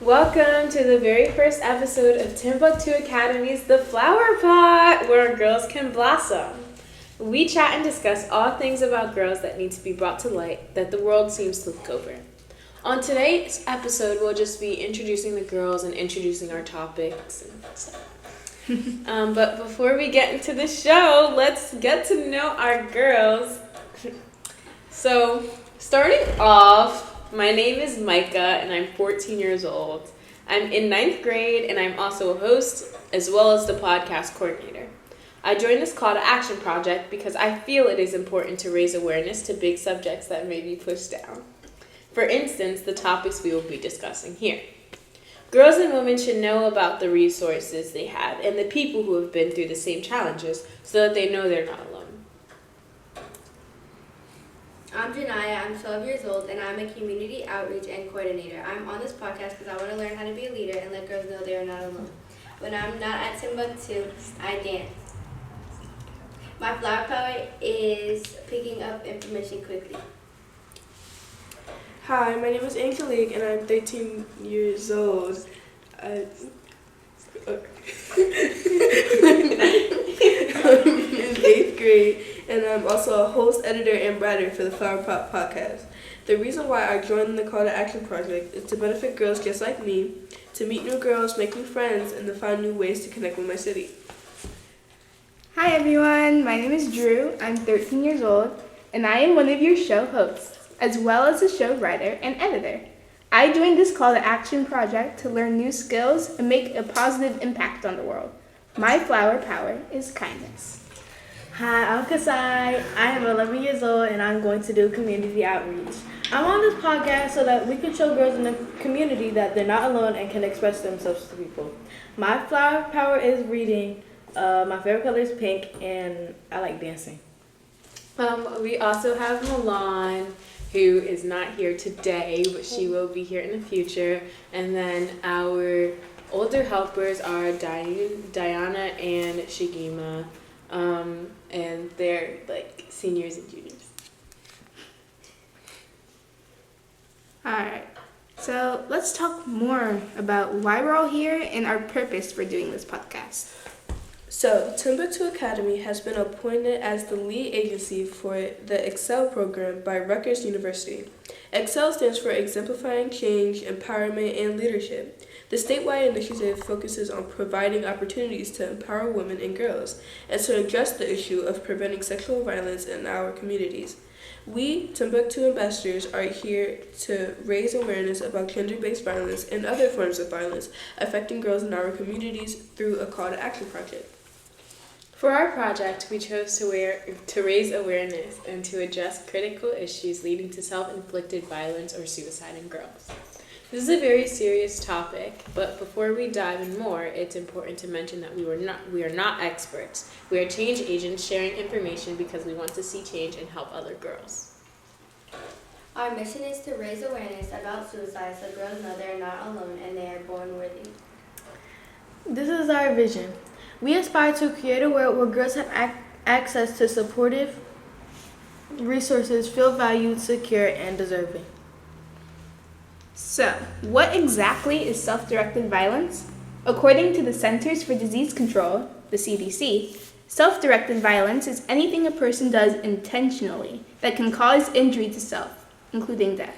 Welcome to the very first episode of Timbuk2 Academy's The Flower Pot, where girls can blossom. We chat and discuss all things about girls that need to be brought to light that the world seems to look over. On today's episode, we'll just be introducing the girls and introducing our topics and stuff. But before we get into the show, let's get to know our girls. So, starting off, my name is Micah, and I'm 14 years old. I'm in 9th grade, and I'm also a host, as well as the podcast coordinator. I joined this call to action project because I feel it is important to raise awareness to big subjects that may be pushed down. For instance, the topics we will be discussing here. Girls and women should know about the resources they have and the people who have been through the same challenges so that they know they're not alone. I'm Janaya, I'm 12 years old, and I'm a community outreach and coordinator. I'm on this podcast because I want to learn how to be a leader and let girls know they are not alone. When I'm not at Timbuk2, I dance. My flower power is picking up information quickly. Hi, my name is Angelique, and I'm 13 years old. I'm in 8th grade, and I'm also a host, editor, and writer for the Flower Pot podcast. The reason why I joined the Call to Action project is to benefit girls just like me, to meet new girls, make new friends, and to find new ways to connect with my city. Hi everyone, my name is Drew, I'm 13 years old, and I am one of your show hosts, as well as a show writer and editor. I joined this Call to Action project to learn new skills and make a positive impact on the world. My flower power is kindness. Hi, I'm Kasai. I am 11 years old and I'm going to do community outreach. I'm on this podcast so that we can show girls in the community that they're not alone and can express themselves to people. My flower power is reading. My favorite color is pink and I like dancing. We also have Milan, who is not here today, but she will be here in the future. And then our older helpers are Diana and Shigima. And they're like seniors and juniors. Alright, so let's talk more about why we're all here and our purpose for doing this podcast. So, Timbuk2 Academy has been appointed as the lead agency for the Excel program by Rutgers University. Excel stands for Exemplifying Change, Empowerment, and Leadership. The statewide initiative focuses on providing opportunities to empower women and girls and to address the issue of preventing sexual violence in our communities. We, Timbuk2 Ambassadors, are here to raise awareness about gender-based violence and other forms of violence affecting girls in our communities through a call to action project. For our project, we chose to raise awareness and to address critical issues leading to self-inflicted violence or suicide in girls. This is a very serious topic, but before we dive in more, it's important to mention that we are not experts. We are change agents sharing information because we want to see change and help other girls. Our mission is to raise awareness about suicide so girls know they are not alone and they are born worthy. This is our vision. We aspire to create a world where girls have access to supportive resources, feel valued, secure, and deserving. So, what exactly is self-directed violence? According to the Centers for Disease Control, the CDC, self-directed violence is anything a person does intentionally that can cause injury to self, including death.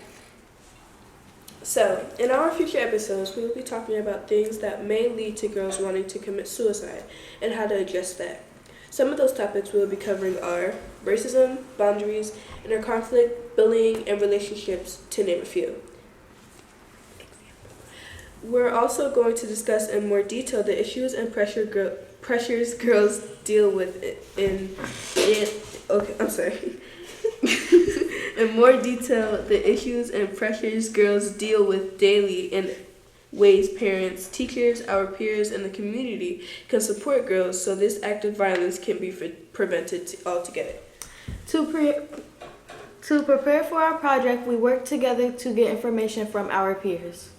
So, in our future episodes, we will be talking about things that may lead to girls wanting to commit suicide and how to address that. Some of those topics we will be covering are racism, boundaries, inner conflict, bullying, and relationships, to name a few. We're also going to discuss in more detail the issues and pressures girls deal with in more detail, the issues and pressures girls deal with daily in ways parents, teachers, our peers, and the community can support girls so this act of violence can be prevented altogether. To prepare for our project, we worked together to get information from our peers.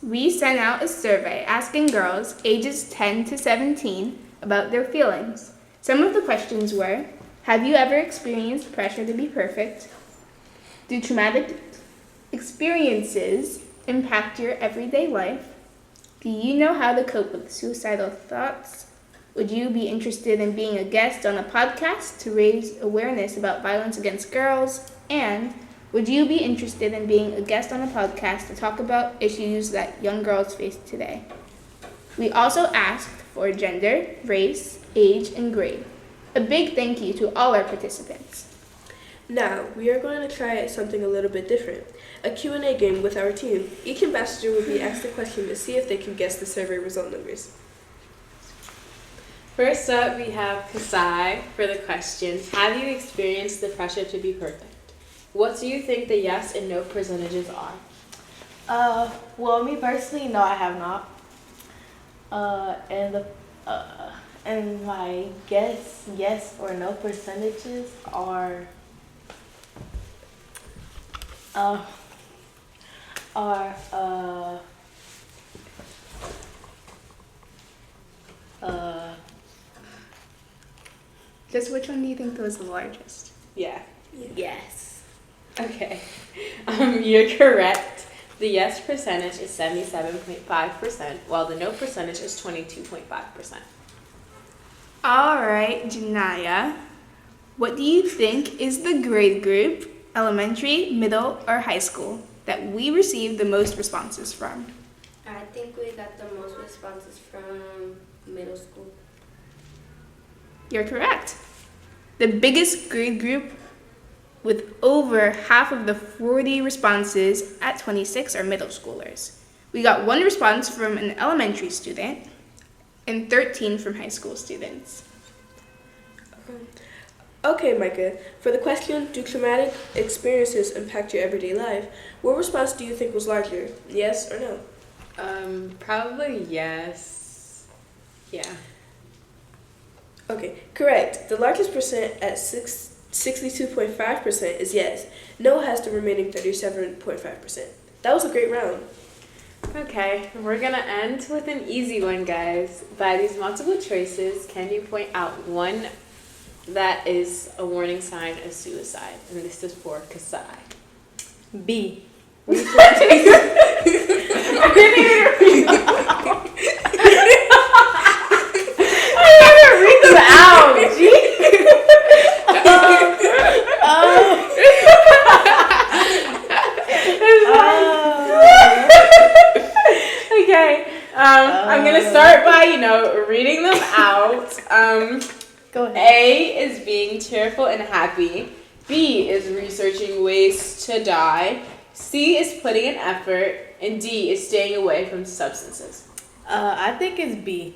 We sent out a survey asking girls ages 10 to 17 about their feelings. Some of the questions were, have you ever experienced pressure to be perfect? Do traumatic experiences impact your everyday life? Do you know how to cope with suicidal thoughts? Would you be interested in being a guest on a podcast to raise awareness about violence against girls? And would you be interested in being a guest on a podcast to talk about issues that young girls face today? We also asked for gender, race, age, and grade. A big thank you to all our participants. Now, we are going to try something a little bit different. A Q&A game with our team. Each ambassador will be asked a question to see if they can guess the survey result numbers. First up, we have Kasai for the question, have you experienced the pressure to be perfect? What do you think the yes and no percentages are? Well, me personally, no, I have not. And my guess, yes or no percentages are Just which one do you think was the largest? Yeah. yes. Okay. You're correct. The yes percentage is 77.5%, while the no percentage is 22.5%. All right, Janaya. What do you think is the grade group, elementary, middle, or high school, that we received the most responses from? I think we got the most responses from middle school. You're correct. The biggest grade group with over half of the 40 responses at 26 are middle schoolers. We got 1 response from an elementary student and 13 from high school students. Okay, Micah. For the question, do traumatic experiences impact your everyday life? What response do you think was larger? Yes or no? Probably yes. Yeah. Okay, correct. The largest percent at 62.5% is yes. No has the remaining 37.5%. That was a great round. Okay, we're gonna end with an easy one, guys. By these multiple choices, can you point out one that is a warning sign of suicide? And this is for Kasai. B. I didn't even read them out. Gee. Okay. I'm gonna start by reading them out. Go ahead. A is being cheerful and happy. B is researching ways to die. C is putting in effort. And D is staying away from substances. I think it's B.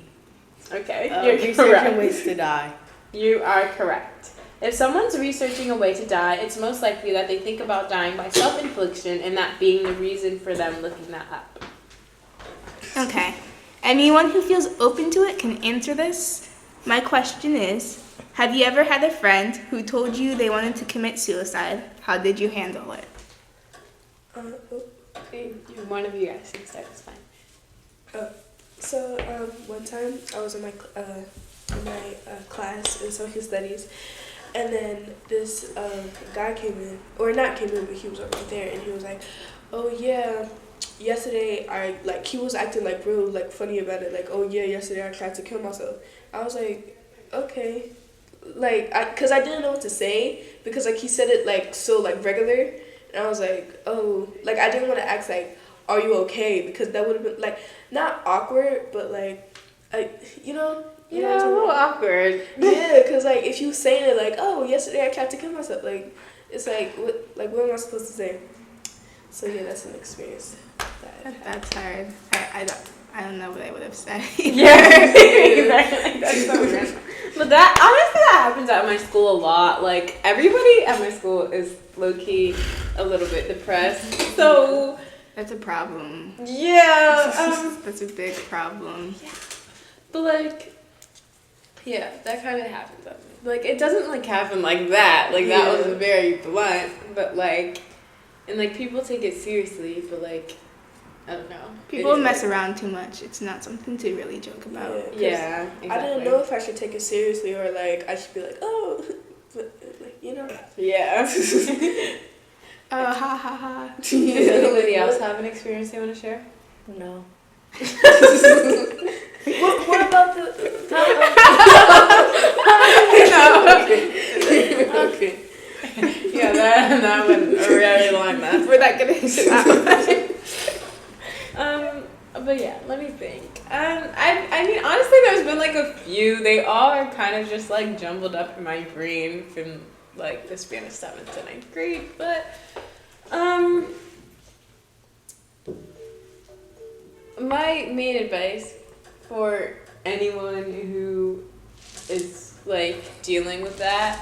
Okay, you're researching correct. ways to die. You are correct. If someone's researching a way to die, it's most likely that they think about dying by self-infliction and that being the reason for them looking that up. Okay. Anyone who feels open to it can answer this. My question is, have you ever had a friend who told you they wanted to commit suicide? How did you handle it? One of you guys can start, it's fine. So one time I was in my class in social studies, and then this guy came in, or not came in, but he was already there, and he was like, "Oh yeah, yesterday he was acting like real funny about it, like, oh yeah, yesterday I tried to kill myself." I was like, okay, cause I didn't know what to say because he said it so regular, and I was like, oh, I didn't want to ask are you okay, because that would have been not awkward, but a little awkward. Yeah, because if you saying it oh, yesterday I tried to kill myself, it's what am I supposed to say? So yeah, that's an experience that That's hard. I don't know what I would have said. Yeah, exactly. That's so random. But that happens at my school a lot. Everybody at my school is low key a little bit depressed. So That's a problem. yeah, That's a big problem. but yeah, that kind of happens at me. It doesn't happen like that. That was very blunt. But and people take it seriously. But I don't know. People mess around too much. It's not something to really joke about. Yeah, exactly. I didn't know if I should take it seriously or I should be oh, but Yeah. Ha ha ha. Does anybody else have an experience they want to share? No. What about the? Okay. Yeah, that went a really long time. We're not gonna hit that one. But yeah, let me think. I mean, honestly, there's been like a few. They all are kind of just like jumbled up in my brain from like the span of 7th to 9th grade. But my main advice for anyone who is like dealing with that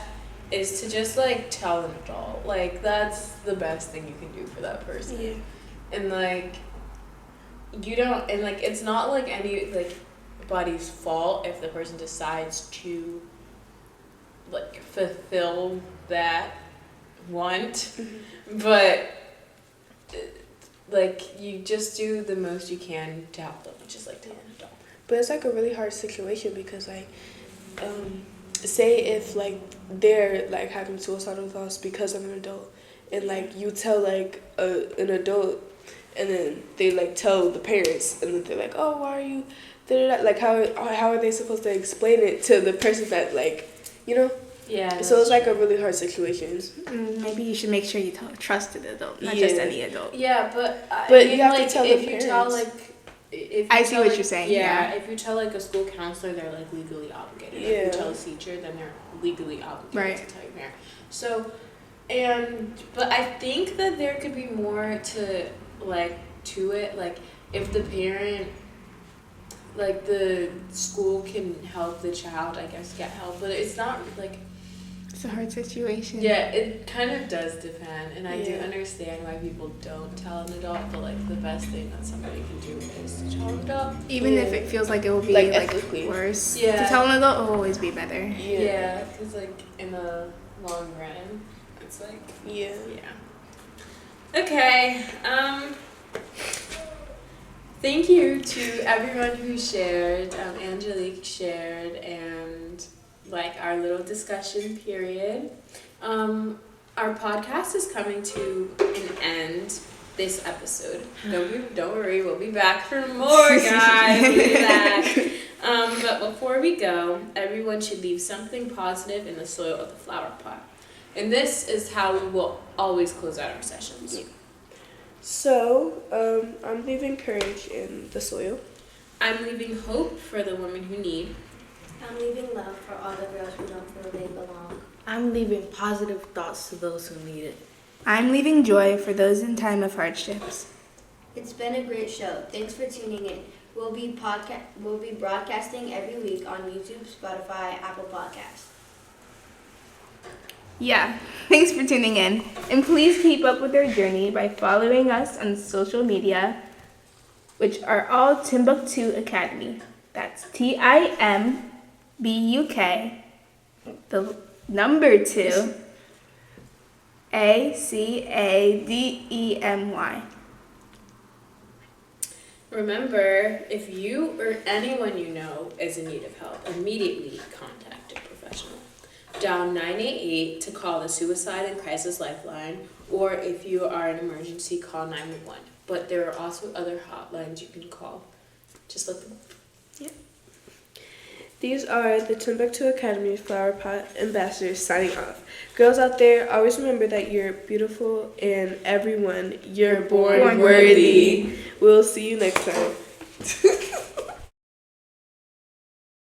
is to just like tell an adult. Like that's the best thing you can do for that person. Yeah. And like you don't, and like it's not like anybody's fault if the person decides to like fulfill that want, but like you just do the most you can to help them, just like tell an adult. But it's like a really hard situation because like, say if like they're like having suicidal thoughts because of an adult, and like you tell like an adult, and then they like tell the parents, and then they're like, oh, why are you, like how are they supposed to explain it to the person that like, you know? Yeah. So it's like a really hard situation. Maybe you should make sure you trust an adult, not just any adult. Yeah, but But I mean, you have like, to tell if the you tell parents. like. If I you see tell, what like, you're saying, Yeah, yeah. if you tell like a school counselor, they're like legally obligated. If Yeah. you tell a teacher, then they're legally obligated Right. to tell your parent. So, but I think that there could be more to it. Like if the parent, like the school can help the child, I guess get help, but it's not like. It's a hard situation. Yeah, it kind of does depend, and I do Yeah. understand why people don't tell an adult, but like the best thing that somebody can do is to tell an adult. Even if it feels like it will be Like, like ethically. worse, Yeah. to tell an adult will always be better. Yeah, because like in the long run, it's like Yeah. Okay. Thank you to everyone who shared. Angelique shared, and like our little discussion period. Our podcast is coming to an end this episode. Don't worry, we'll be back for more, guys. We'll be back. But before we go, everyone should leave something positive in the soil of the flower pot. And this is how we will always close out our sessions. Yeah. So, I'm leaving courage in the soil. I'm leaving hope for the women who need. I'm leaving love for all the girls who don't feel they belong. I'm leaving positive thoughts to those who need it. I'm leaving joy for those in time of hardships. It's been a great show. Thanks for tuning in. We'll be broadcasting every week on YouTube, Spotify, Apple Podcasts. Yeah, thanks for tuning in. And please keep up with our journey by following us on social media, which are all Timbuk2 Academy. That's TIMBUK, the number 2, ACADEMY. Remember, if you or anyone you know is in need of help, immediately contact a professional. Dial 988 to call the Suicide and Crisis Lifeline, or if you are an emergency, call 911. But there are also other hotlines you can call. Just let them know. These are the Timbuk2 Academy Flower Pot Ambassadors signing off. Girls out there, always remember that you're beautiful, and everyone, you're born worthy. We'll see you next time.